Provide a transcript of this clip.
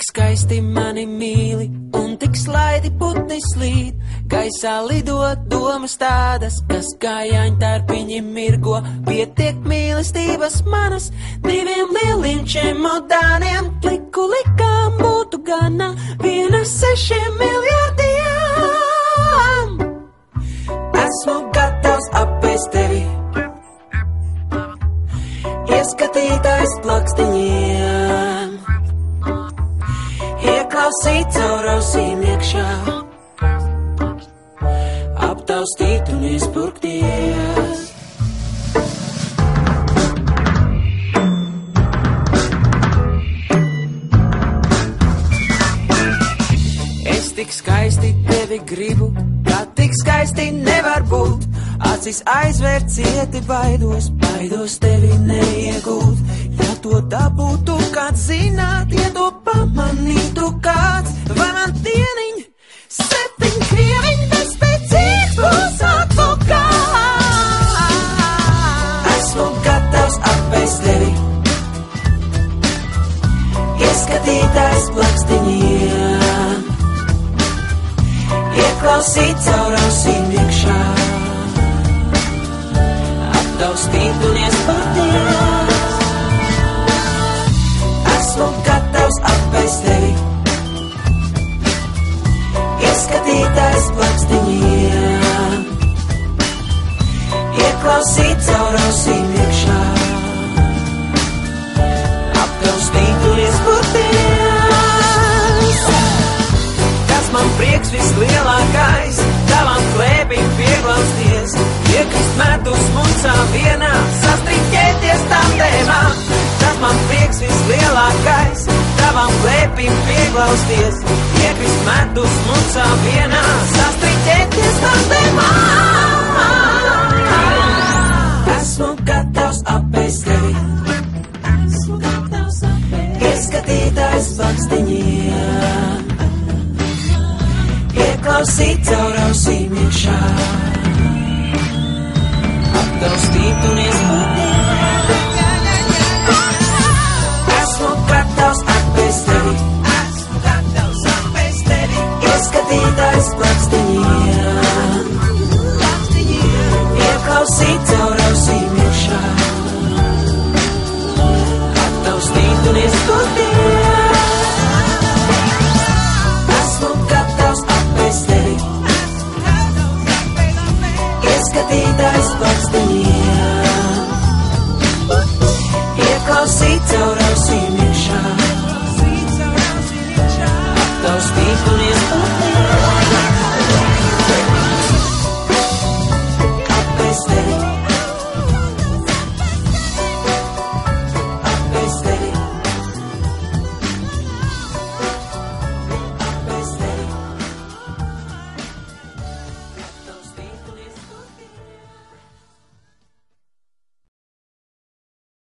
Tik skaisti mani mīli un tik slaidi putni slīd, gaisā lidot domas tādas, kas kā jāņtārpiņi mirgo. Pietiek mīlestības manas diviem lieliem čemodāniem, pliku likām būtu gana 1,6 miljardiem. Esmu gatavs apēst tevi, ieskatītājs plakstiņiem, ieklausīt caur ausīm iekšā, aptaustīt un iespurkties. Es tik skaisti tevi gribu, kā tik skaisti nevar būt. Acis aizvērt cieti baidos, baidos tevi neiegūt. Ja to dabūtu kāds zināt, ja to pamanītu kāds, vai man dieniņ 7 krieviņ bezspēcīgs būs advokāts. Esmu gatavs apēst tevi, ieskatītājs plakstiņiem, ieklausīt caur ausīm iekšā, aptaustīt un iespurkties. Esmu gatavs apēst tevi, ieskatītājs plakstiņiem, ieklausīt caur ausīm iekšā, aptaustīt un iespurkties. Tas man prieks vislielākais, tavam klēpim pieglausties, iekrist medus muncā vienā, sastriķēties tandēmā. Tas man prieks vislielākais, tavam klēpim pieglausties, iekrist medus muncā vienā, sastriķēties tandēmā. Esmu gatavs apēst tevi, ieskatītājs plakstiņiem, ieklausīt caur ausīm iekšā, aptaustīt un iespurkties. Esmu gatavs apēst tevi, ieskatītājs plakstiņiem, ieklausīt caur ausīm iekšā, aptaustīt un iespurkties. Esmu gatavs apēst tevi, ieskatītājs plakstiņiem, ieklausīt caur ausīm iekšā, aptaustīt un iespurkties.